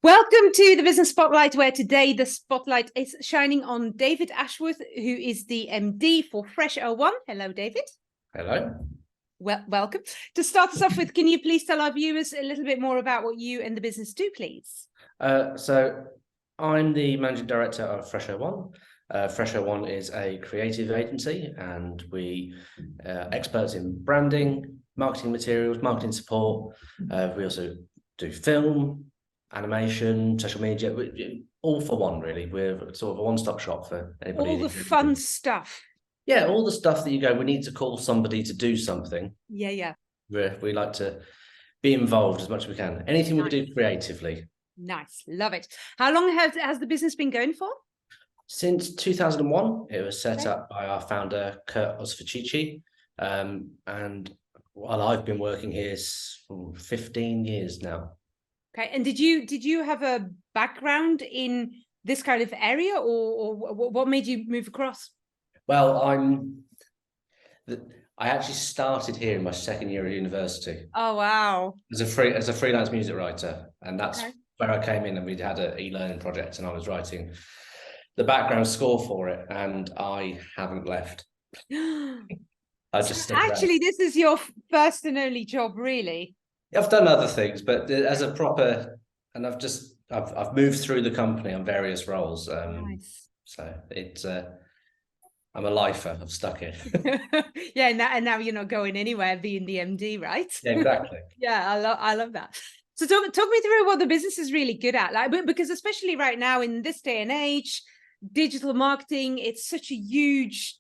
Welcome to the Business Spotlight, where today the spotlight is shining on David Ashwood, who is the MD for Fresh01. Hello, David. Hello. Welcome. To start us off with, can you please tell our viewers a little bit more about what you and the business do, please? So I'm the managing director of Fresh01. Fresh01 is a creative agency, and we experts in branding, marketing materials, marketing support. We also do film, animation, social media, all for one, really. We're sort of a one-stop shop for anybody. All the fun stuff. Yeah, all the stuff that you go, we need to call somebody to do something. Yeah. We like to be involved as much as we can. Anything we can do creatively. Nice, love it. How long has the business been going for? Since 2001, it was set up by our founder, Kurt Osfacici. And while I've been working here for 15 years now. Okay, and did you have a background in this kind of area, or what made you move across? Well, I actually started here in my second year at university. Oh wow! As a freelance music writer, and that's where I came in, and we had an e-learning project, and I was writing the background score for it, and I haven't left. I just actually, this is your first and only job, really. I've done other things, but as a proper, and I've moved through the company on various roles. Nice. So it's I'm a lifer. I've stuck here. Yeah, and now you're not going anywhere, being the MD, right? Yeah, exactly. Yeah, I love that. So talk me through what the business is really good at, like, because especially right now in this day and age, digital marketing, it's such a huge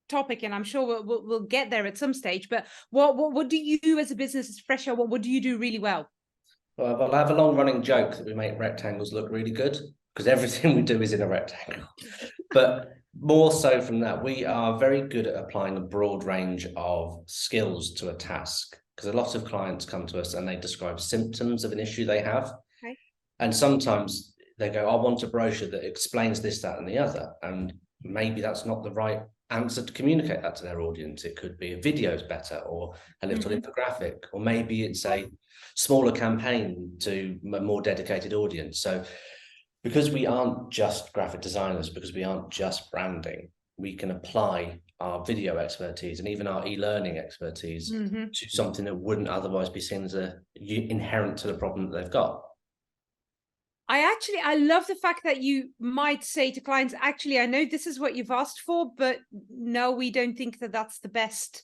topic, and I'm sure we'll get there at some stage. But what do you as a business, as Fresh01, what do you do really well? Well, I have a long running joke that we make rectangles look really good, because everything we do is in a rectangle. But more so from that, we are very good at applying a broad range of skills to a task, because a lot of clients come to us and they describe symptoms of an issue they have. Okay. And sometimes they go, I want a brochure that explains this, that, and the other. And maybe that's not the right answer to communicate that to their audience. It could be a video is better, or a little infographic, or maybe it's a smaller campaign to a more dedicated audience. So because we aren't just graphic designers, because we aren't just branding, we can apply our video expertise and even our e-learning expertise to something that wouldn't otherwise be seen as inherent to the problem that they've got. I love the fact that you might say to clients, actually, I know this is what you've asked for, but no, we don't think that that's the best.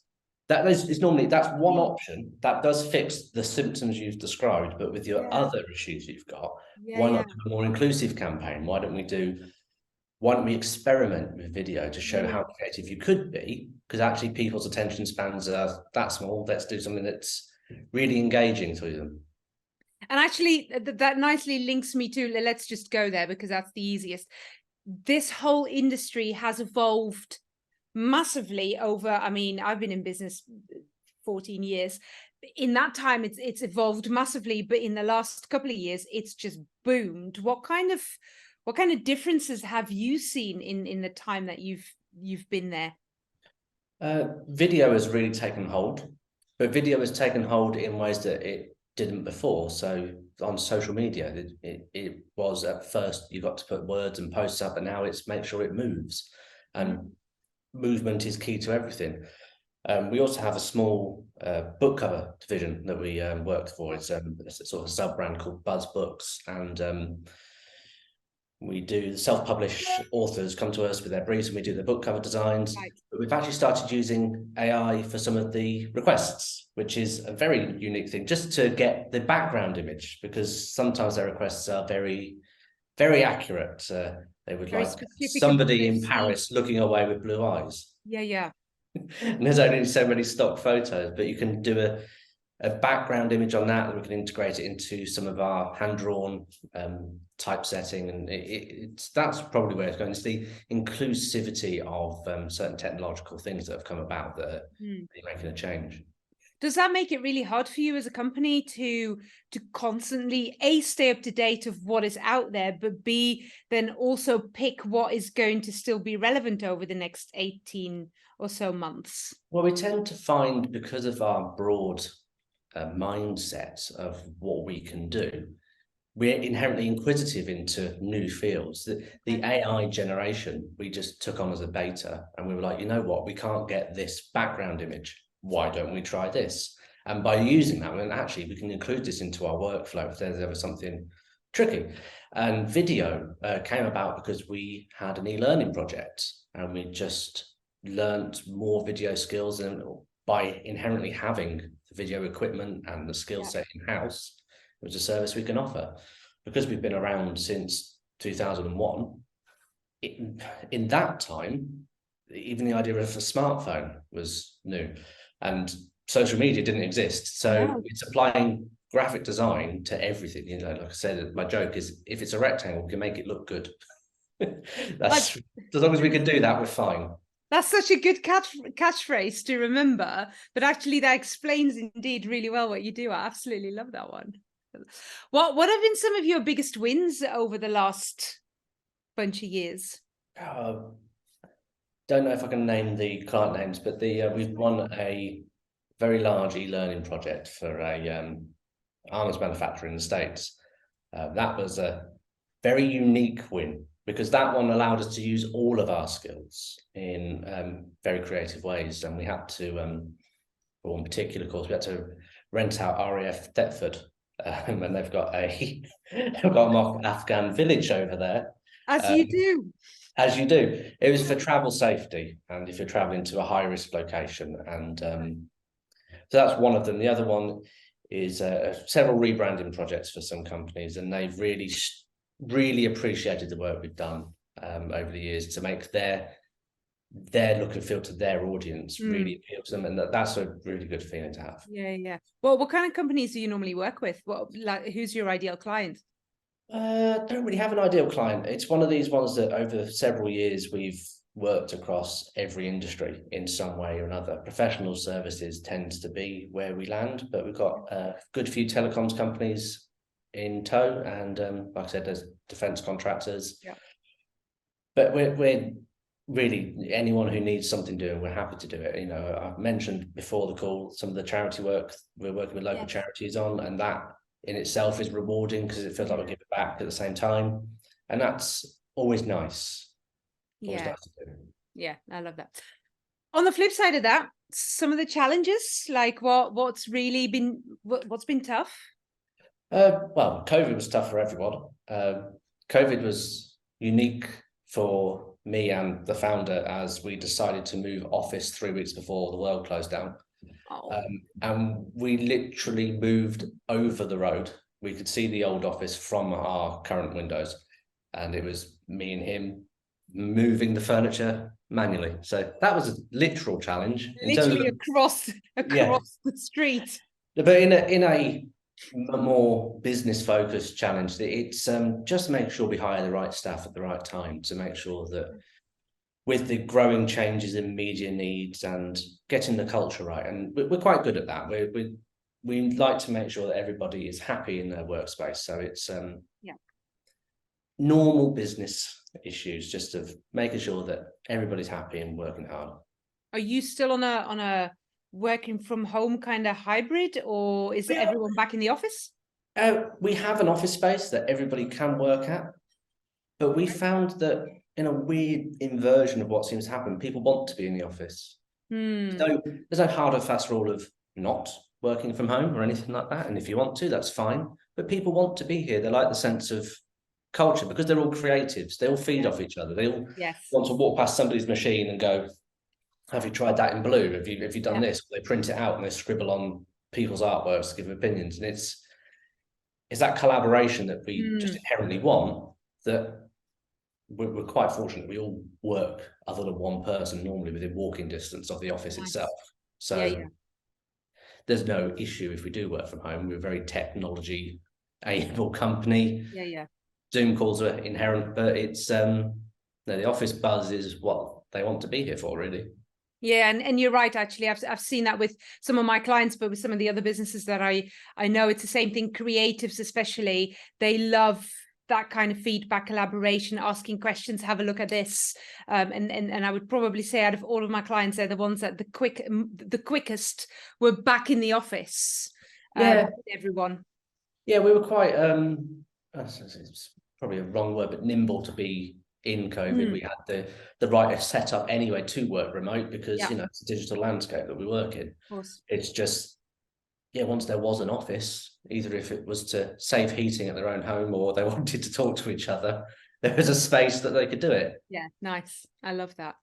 That's one option that does fix the symptoms you've described, but with your other issues you've got, why not do a more inclusive campaign? Why don't we experiment with video to show how creative you could be? Because actually people's attention spans are that small. Let's do something that's really engaging to them. And actually that nicely links me to, let's just go there because that's the easiest. This whole industry has evolved massively over, I mean, I've been in business 14 years. In that time, it's evolved massively, but in the last couple of years, it's just boomed. What kind of differences have you seen in the time that you've been there? Video has really taken hold, but video has taken hold in ways that it didn't before. So on social media, it was at first you got to put words and posts up, and now it's make sure it moves. And movement is key to everything. We also have a small book cover division that we worked for. It's a sort of sub-brand called Buzz Books, and we do self-published authors come to us with their briefs, and we do the book cover designs. Right. But we've actually started using AI for some of the requests, which is a very unique thing, just to get the background image, because sometimes their requests are very, very accurate. They would very like somebody in Paris looking away with blue eyes. Yeah. And there's only so many stock photos, but you can do a background image on that, and we can integrate it into some of our hand-drawn typesetting, and that's probably where it's going. It's the inclusivity of certain technological things that have come about that are making a change. Does that make it really hard for you as a company to constantly stay up to date of what is out there, but B, then also pick what is going to still be relevant over the next 18 or so months? Well, we tend to find, because of our broad mindset of what we can do, we're inherently inquisitive into new fields. The AI generation, we just took on as a beta, and we were like, you know what, we can't get this background image. Why don't we try this? And by using that, and actually we can include this into our workflow if there's ever something tricky. And video came about because we had an e-learning project, and we just learned more video skills, and by inherently having the video equipment and the skill set in-house, it was a service we can offer. Because we've been around since 2001, in that time, even the idea of a smartphone was new, and social media didn't exist. So it's applying graphic design to everything. You know, like I said, my joke is, if it's a rectangle, we can make it look good. That's as long as we can do that, we're fine. That's such a good catchphrase to remember, but actually that explains indeed really well what you do. I absolutely love that one. What have been some of your biggest wins over the last bunch of years? Don't know if I can name the client names, but we've won a very large e-learning project for a arms manufacturer in the States. That was a very unique win, because that one allowed us to use all of our skills in very creative ways. And we had to, for one particular course, we had to rent out RAF Deptford, and they've got a mock Afghan village over there. As you do. As you do. It was for travel safety, and if you're traveling to a high-risk location. And so that's one of them. The other one is several rebranding projects for some companies, and they've really appreciated the work we've done over the years to make their look and feel to their audience really appeal to them, and that's a really good feeling to have. Yeah. Well, what kind of companies do you normally work with? Who's your ideal client? Don't really have an ideal client. It's one of these ones that over several years we've worked across every industry in some way or another. Professional services tends to be where we land, but we've got a good few telecoms companies in tow, and like I said, there's defence contractors. Yeah. But we're really, anyone who needs something doing, we're happy to do it. You know, I've mentioned before the call some of the charity work we're working with local charities on, and that in itself is rewarding because it feels like we give it back at the same time, and that's always nice. Always nice to do. Yeah, I love that. On the flip side of that, some of the challenges, like what's been tough? Well, COVID was tough for everyone. COVID was unique for me and the founder, as we decided to move office 3 weeks before the world closed down. And we literally moved over the road. We could see the old office from our current windows, and it was me and him moving the furniture manually. So that was a literal challenge. Literally across the street. But in a more business focused challenge, it's just make sure we hire the right staff at the right time, to make sure that with the growing changes in media needs and getting the culture right. And we're quite good at that. We like to make sure that everybody is happy in their workspace. So it's normal business issues, just of making sure that everybody's happy and working hard. Are you still on a working from home kind of hybrid, or is everyone back in the office? We have an office space that everybody can work at, but we found that in a weird inversion of what seems to happen, people want to be in the office. So there's no hard and fast rule of not working from home or anything like that. And if you want to, that's fine. But people want to be here. They like the sense of culture, because they're all creatives. They all feed off each other. They all want to walk past somebody's machine and go, have you tried that in blue? Have you done this? They print it out and they scribble on people's artworks to give opinions. And it's that collaboration that we just inherently want, that we're quite fortunate. We all work, other than one person, normally within walking distance of the office itself. So there's no issue if we do work from home. We're a very technology able company. Zoom calls are inherent, but it's the office buzz is what they want to be here for, really. Yeah, and you're right. Actually, I've seen that with some of my clients, but with some of the other businesses that I know, it's the same thing. Creatives, especially, they love that kind of feedback, collaboration, asking questions. Have a look at this, and I would probably say out of all of my clients, they're the ones that the quickest were back in the office. With everyone. Yeah, we were quite it's probably a wrong word, but nimble to be in COVID. We had the right setup anyway to work remote because, Yeah, it's a digital landscape that we work in. of course. It's just, once there was an office, either if it was to save heating at their own home or they wanted to talk to each other, there was a space that they could do it. Yeah, nice. I love that.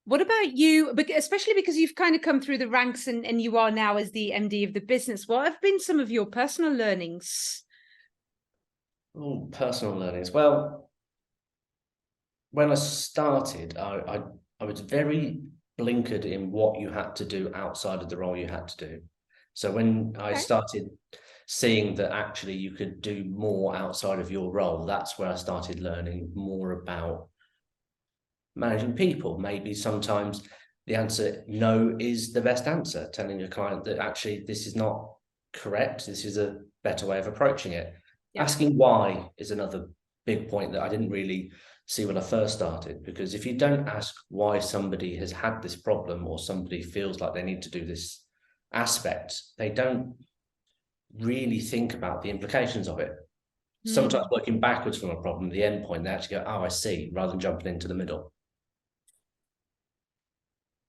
What about you? Especially because you've kind of come through the ranks and you are now as the MD of the business. What have been some of your personal learnings? Oh, personal learnings. Well, when I started, I was very blinkered in what you had to do outside of the role you had to do. So when I started seeing that actually you could do more outside of your role, that's where I started learning more about managing people. Maybe sometimes the answer no is the best answer, telling your client that actually this is not correct, this is a better way of approaching it. Yeah. Asking why is another big point that I didn't really see when I first started, because if you don't ask why somebody has had this problem or somebody feels like they need to do this aspect, they don't really think about the implications of it. Sometimes working backwards from a problem, the end point, they actually go, oh, I see, rather than jumping into the middle.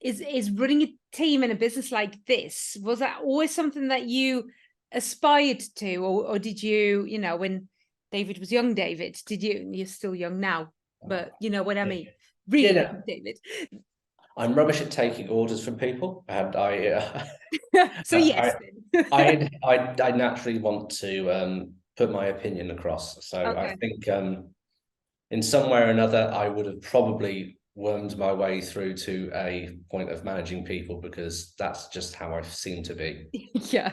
Is running a team in a business like this, was that always something that you aspired to, or did you, when David was young, David, you're still young now, but you know what I mean, really young David. I'm rubbish at taking orders from people, and so yes, I naturally want to put my opinion across. So I think in some way or another, I would have probably wormed my way through to a point of managing people, because that's just how I seem to be. Yeah.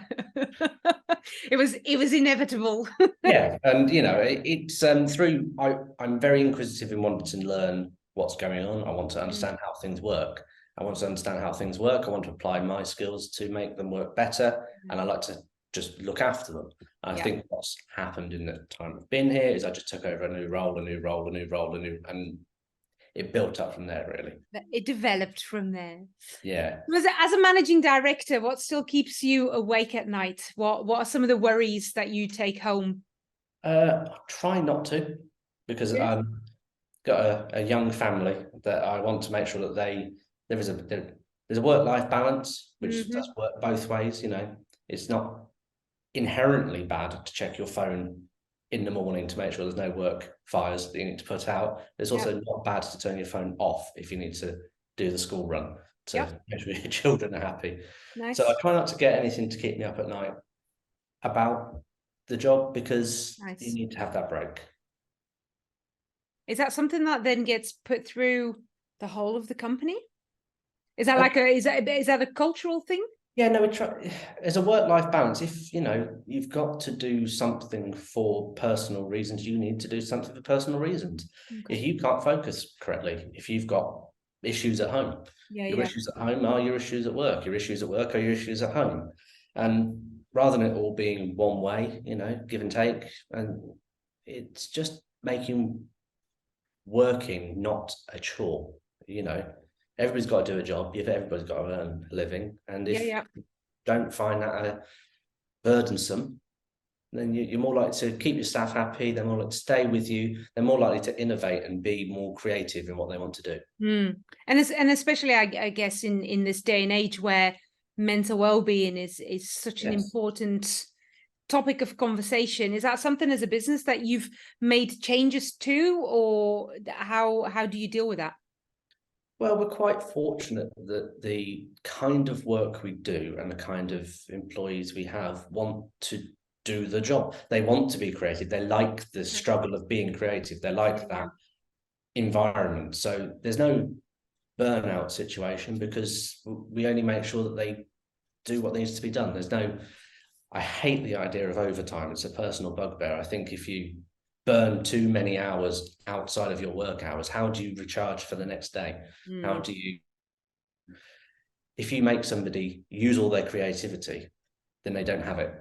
it was inevitable. Yeah, and it's through I'm very inquisitive in wanting to learn what's going on. I want to understand how things work. I want to understand how things work. I want to apply my skills to make them work better, and I like to just look after them. And I think what's happened in the time I've been here is I just took over a new role, and it built up from there, really. It developed from there. Yeah. As a managing director, what still keeps you awake at night? What are some of the worries that you take home? Try not to, because I've got a young family that I want to make sure that there's a work-life balance, which does work both ways. It's not inherently bad to check your phone in the morning to make sure there's no work fires that you need to put out. It's also not bad to turn your phone off if you need to do the school run to make sure your children are happy. Nice. So I try not to get anything to keep me up at night about the job, because you need to have that break. Is that something that then gets put through the whole of the company? Is that is that a cultural thing? Yeah, no, there's a work-life balance. If you've got to do something for personal reasons, you need to do something for personal reasons. If you can't focus correctly, if you've got issues at home, your issues at home are your issues at work. Your issues at work are your issues at home. And rather than it all being one way, give and take, and it's just making working not a chore. Everybody's got to do a job. Everybody's got to earn a living, and if you don't find that burdensome, then you're more likely to keep your staff happy. They're more likely to stay with you. They're more likely to innovate and be more creative in what they want to do. And especially, I guess, in this day and age where mental well-being is such an important topic of conversation. Is that something as a business that you've made changes to, or how do you deal with that? Well, we're quite fortunate that the kind of work we do and the kind of employees we have want to do the job. They want to be creative. They like the struggle of being creative. They like that environment. So there's no burnout situation, because we only make sure that they do what needs to be done. I hate the idea of overtime. It's a personal bugbear. I think if you burn too many hours outside of your work hours, how do you recharge for the next day? If you make somebody use all their creativity, then they don't have it.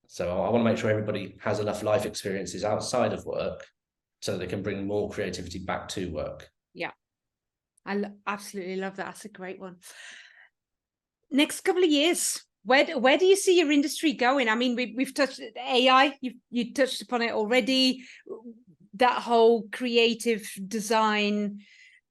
So I want to make sure everybody has enough life experiences outside of work so they can bring more creativity back to work. Yeah, I absolutely love that. That's a great one. Next couple of years, Where do you see your industry going? I mean, we've touched AI, you touched upon it already, that whole creative design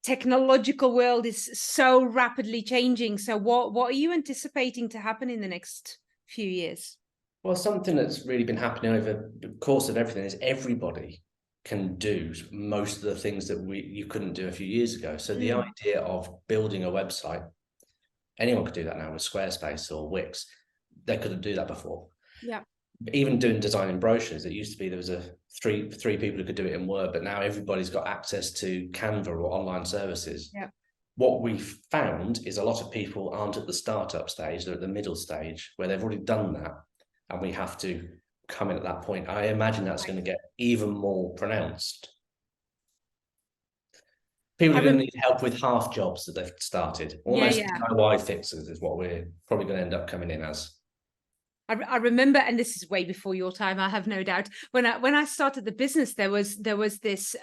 technological world is so rapidly changing. So what are you anticipating to happen in the next few years? Well, something that's really been happening over the course of everything is everybody can do most of the things that you couldn't do a few years ago. So the idea of building a website, anyone could do that now with Squarespace or Wix. They couldn't do that before. Yeah. Even doing designing brochures, it used to be there was three people who could do it in Word, but now everybody's got access to Canva or online services. Yeah. What we've found is a lot of people aren't at the startup stage, they're at the middle stage where they've already done that, and we have to come in at that point. I imagine that's going to get even more pronounced. People are going to need help with half jobs that they've started. Almost DIY fixers is what we're probably going to end up coming in as. I remember, and this is way before your time, I have no doubt. When I started the business, there was this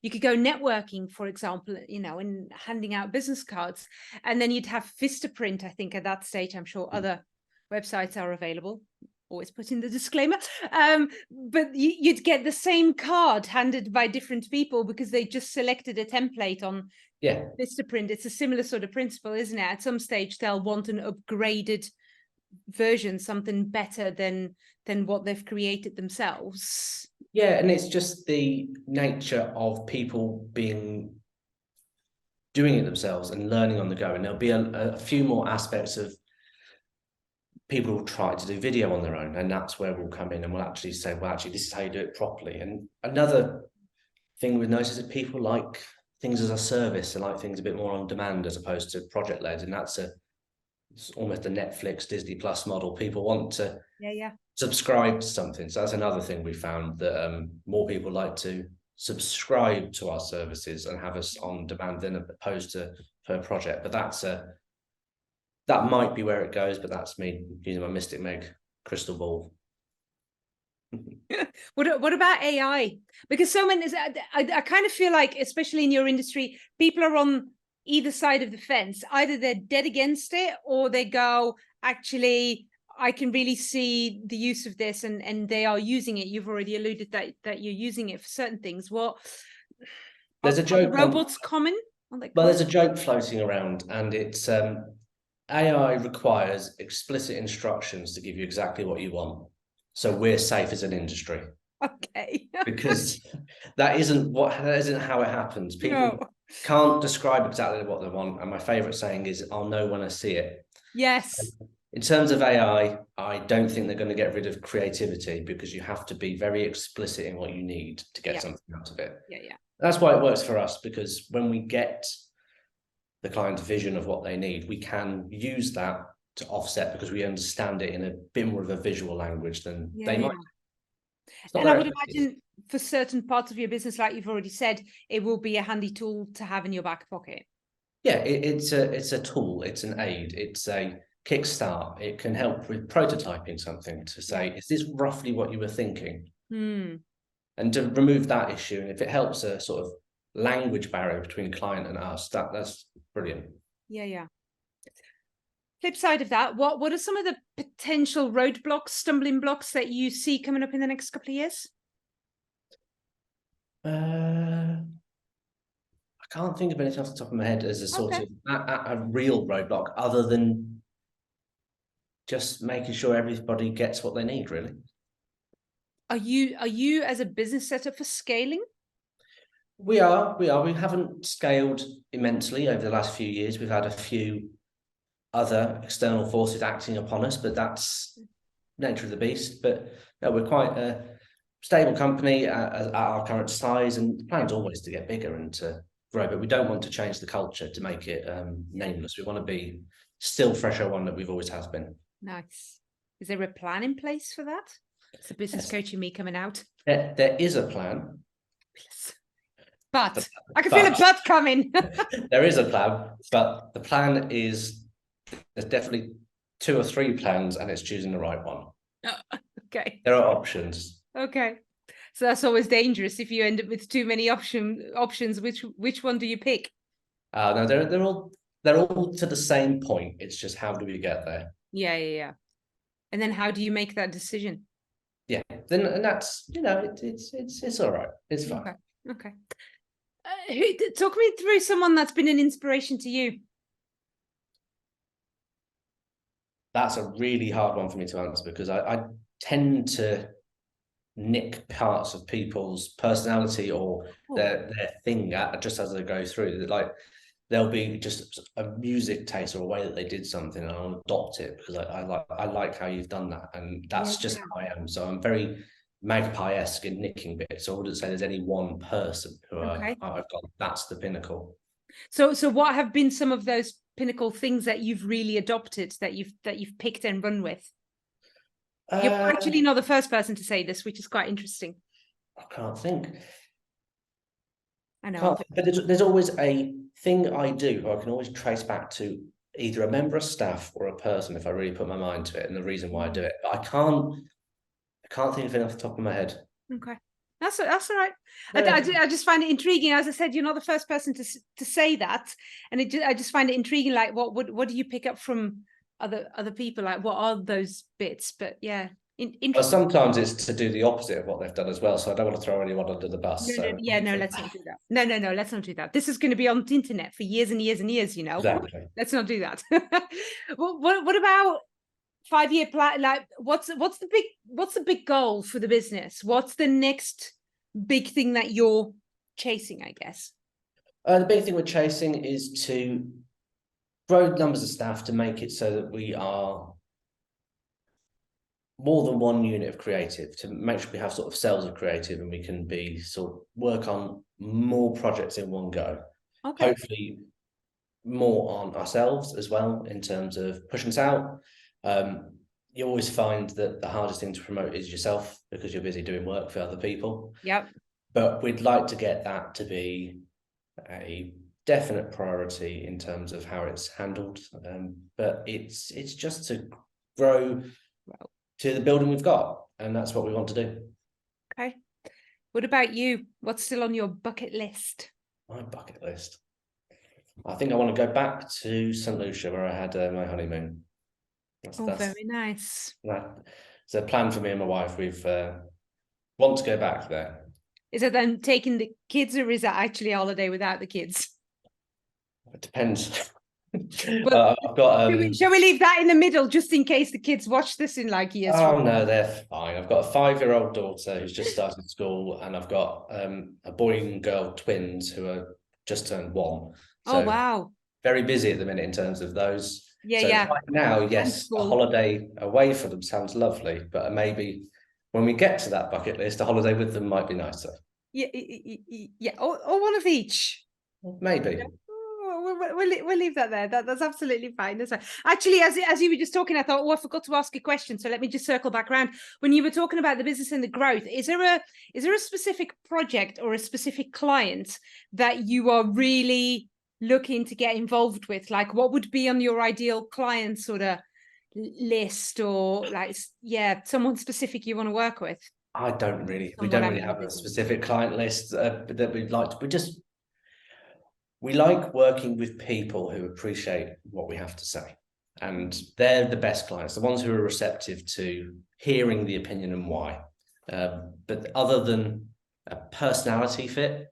you could go networking, for example, you know, and handing out business cards, and then you'd have Vistaprint. I think at that stage, I'm sure other websites are available. Always put in the disclaimer. But you'd get the same card handed by different people because they just selected a template on Vistaprint. It's a similar sort of principle, isn't it? At some stage, they'll want an upgraded version, something better than what they've created themselves. Yeah, and it's just the nature of people doing it themselves and learning on the go. And there'll be a few more aspects of people who try to do video on their own, and that's where we'll come in and we'll actually say, well, actually, this is how you do it properly. And another thing we've noticed is that people like things as a service and like things a bit more on demand as opposed to project led, and it's almost a Netflix, Disney Plus model. People want to subscribe to something. So that's another thing we found, that more people like to subscribe to our services and have us on demand than opposed to per project. But that might be where it goes, but that's me using my Mystic Meg crystal ball. What about AI? Because so many, I kind of feel like, especially in your industry, people are on either side of the fence. Either they're dead against it, or they go, actually, I can really see the use of this, and they are using it. You've already alluded that you're using it for certain things. There's a joke. Robots common? Well, there's a joke floating around, and it's AI requires explicit instructions to give you exactly what you want. So we're safe as an industry. Okay. Because that isn't how it happens. People can't describe exactly what they want. And my favorite saying is, I'll know when I see it. Yes. In terms of AI, I don't think they're going to get rid of creativity, because you have to be very explicit in what you need to get something out of it. That's why it works for us, because when we get the client's vision of what they need, we can use that to offset, because we understand it in a bit more of a visual language than they might. And I would imagine for certain parts of your business, like you've already said, it will be a handy tool to have in your back pocket. Yeah, it's a tool, it's an aid, it's a kickstart. It can help with prototyping something to say, is this roughly what you were thinking? And to remove that issue, and if it helps a sort of language barrier between client and us, that's brilliant. Flip side of that, what are some of the potential roadblocks, stumbling blocks that you see coming up in the next couple of years? I can't think of anything off the top of my head as a sort of a real roadblock, other than just making sure everybody gets what they need, really. Are you as a business set up for scaling? We are. We haven't scaled immensely over the last few years. We've had a few other external forces acting upon us, but that's nature of the beast. But no, we're quite a stable company at our current size, and the plan's always to get bigger and to grow, but we don't want to change the culture to make it nameless. We want to be still Fresh01 that we've always has been. Nice. Is there a plan in place for that? It's the business coach in me coming out. There is a plan. But I can feel a but coming. There is a plan, but the plan is, there's definitely 2 or 3 plans, and it's choosing the right one. Okay. There are options. Okay. So that's always dangerous if you end up with too many options. Which one do you pick? No, they're all to the same point. It's just, how do we get there? Yeah. And then how do you make that decision? Yeah, then and that's, you know, it's all right. It's fine. Okay. Talk me through someone that's been an inspiration to you. That's a really hard one for me to answer because I tend to nick parts of people's personality or their thing just as they go through. Like there'll be just a music taste or a way that they did something, and I'll adopt it because I like how you've done that, and that's just how I am. So I'm very magpie-esque in nicking bits. So I wouldn't say there's any one person who I've got. That's the pinnacle. So what have been some of those pinnacle things that you've really adopted, that you've picked and run with? You're actually not the first person to say this, which is quite interesting. I can't think. I know. But there's always a thing I do I can always trace back to either a member of staff or a person if I really put my mind to it, and the reason why I do it. But I can't think of it off the top of my head. Okay. That's all right. Yeah. I just find it intriguing. As I said, you're not the first person to say that, and I just find it intriguing. Like, what do you pick up from other people? Like, what are those bits? But yeah, Well, sometimes it's to do the opposite of what they've done as well. So I don't want to throw anyone under the bus. No, let's not do that. No, let's not do that. This is going to be on the internet for years and years and years. You know, exactly. Let's not do that. What about 5-year plan? Like, what's the big goal for the business? What's the next big thing that you're chasing, I guess? The big thing we're chasing is to grow numbers of staff to make it so that we are more than one unit of creative, to make sure we have sort of cells of creative and we can be sort of work on more projects in one go. Okay. Hopefully more on ourselves as well in terms of pushing us out. You always find that the hardest thing to promote is yourself because you're busy doing work for other people. Yep. But we'd like to get that to be a definite priority in terms of how it's handled. But it's just to grow to the building we've got, and that's what we want to do. Okay. What about you? What's still on your bucket list? My bucket list. I think I want to go back to St. Lucia where I had my honeymoon. That's very nice. It's a plan for me and my wife. We've want to go back there. Is it then taking the kids, or is that actually a holiday without the kids? It depends. Well, I've got. Shall we leave that in the middle just in case the kids watch this in like years? Oh no, they're fine. I've got a 5-year-old daughter who's just started school, and I've got a boy and girl twins who are just turned 1. So wow! Very busy at the minute in terms of those. Yeah. Right now, yes, a holiday away for them sounds lovely, but maybe when we get to that bucket list, a holiday with them might be nicer. Yeah. Or one of each. Maybe. We'll leave that there. That's absolutely fine. That's fine. Actually, as you were just talking, I thought, I forgot to ask a question. So let me just circle back around. When you were talking about the business and the growth, is there a specific project or a specific client that you are really looking to get involved with? Like, what would be on your ideal client sort of list, or like, someone specific you want to work with? We don't really have a specific client list that we'd like to. We like working with people who appreciate what we have to say, and they're the best clients, the ones who are receptive to hearing the opinion and why. But other than a personality fit,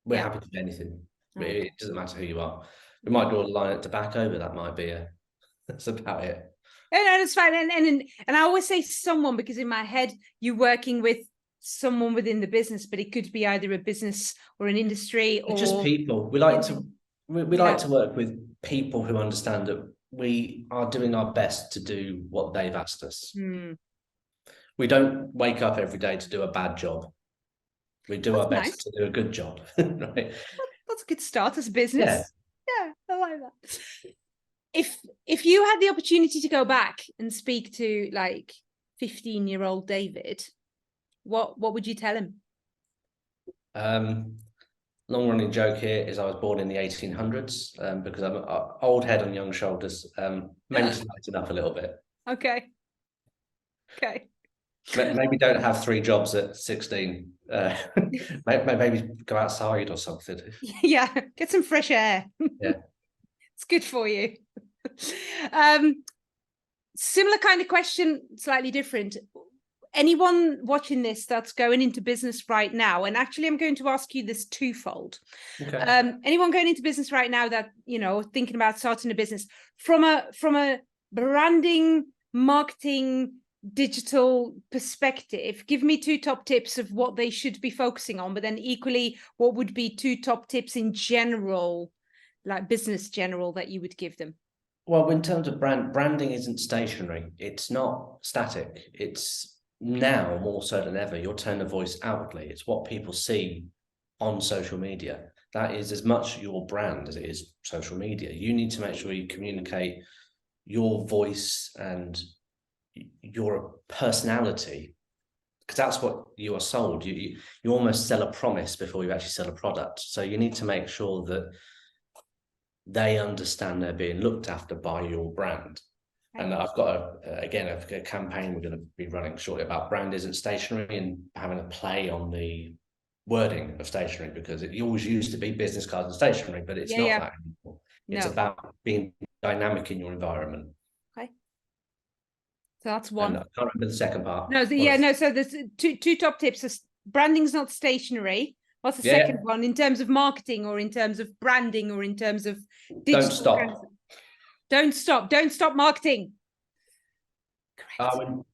we're happy to do anything. It doesn't matter who you are. We might draw a line at tobacco, but that might be that's about it. No, that's fine. And I always say someone because in my head you're working with someone within the business, but it could be either a business or an industry or just people. We like to work with people who understand that we are doing our best to do what they've asked us. We don't wake up every day to do a bad job. We do our best to do a good job. Right? That's a good start as a business. Yeah, I like that. If you had the opportunity to go back and speak to like 15-year-old David, what would you tell him? Long running joke here is I was born in the 1800s because I'm an old head on young shoulders. Maybe just lighten up a little bit. Okay. Maybe don't have 3 jobs at 16. Maybe go outside or something. Yeah, get some fresh air. Yeah, it's good for you. Similar kind of question, slightly different. Anyone watching this that's going into business right now, and actually I'm going to ask you this twofold. Okay. Anyone going into business right now that, you know, thinking about starting a business from a branding, marketing, digital perspective, give me 2 top tips of what they should be focusing on, but then equally, what would be 2 top tips in general, like business general, that you would give them? Well, in terms of branding isn't stationary. It's not static. It's now more so than ever, your tone of voice outwardly. It's what people see on social media. That is as much your brand as it is social media. You need to make sure you communicate your voice and your personality, because that's what you are sold. You almost sell a promise before you actually sell a product. So you need to make sure that they understand they're being looked after by your brand. And I've got a campaign we're going to be running shortly about brand isn't stationary, and having a play on the wording of stationary, because it always used to be business cards and stationery, but it's not that anymore. It's about being dynamic in your environment. Okay. So that's one. And I can't remember the second part. No, so there's two top tips. Branding's not stationary. What's the second one in terms of marketing, or in terms of branding, or in terms of digital? Don't stop. Don't stop. Don't stop marketing. Don't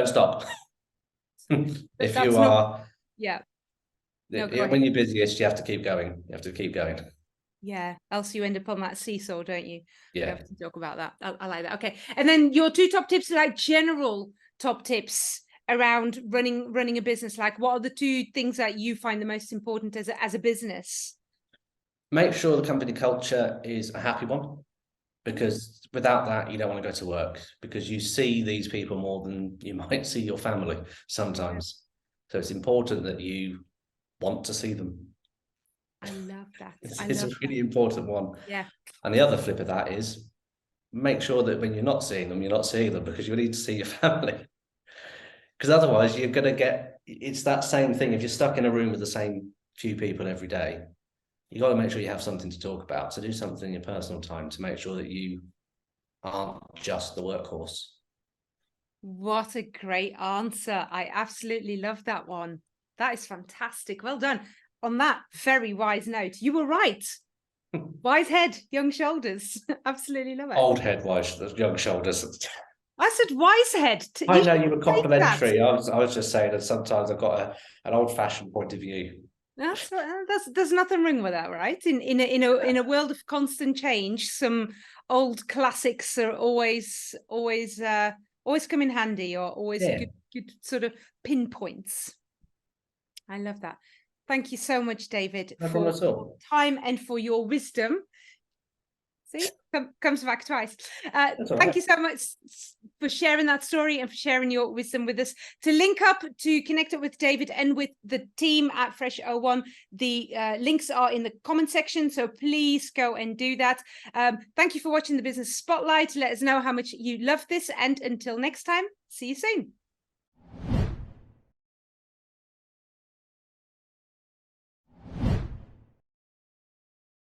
stop. If you are, when you're busiest, you have to keep going. You have to keep going. Yeah, else you end up on that seesaw, don't you? Yeah. We have to talk about that. I like that. Okay, and then your 2 top tips, like general top tips around running a business. Like, what are the 2 things that you find the most important as a business? Make sure the company culture is a happy one, because without that, you don't want to go to work, because you see these people more than you might see your family sometimes. So it's important that you want to see them. I love that. It's a really important one. Yeah. And the other flip of that is, make sure that when you're not seeing them, because you need to see your family. Because otherwise you're going to get, it's that same thing. If you're stuck in a room with the same few people every day, you got to make sure you have something to talk about. So do something in your personal time to make sure that you aren't just the workhorse. What a great answer. I absolutely love that one. That is fantastic. Well done. On that very wise note, you were right. Wise head, young shoulders. Absolutely love it. Old head, wise, young shoulders. I said wise head. I know you were complimentary. I was just saying that sometimes I've got an old-fashioned point of view. There's nothing wrong with that, right? In a world of constant change, some old classics are always come in handy, or always good sort of pinpoints. I love that. Thank you so much, David, for your time and for your wisdom. See, comes back twice. Thank you so much for sharing that story and for sharing your wisdom with us. To link up, to connect up with David and with the team at Fresh01, the links are in the comment section, so please go and do that. Thank you for watching the Business Spotlight. Let us know how much you love this, and until next time, see you soon.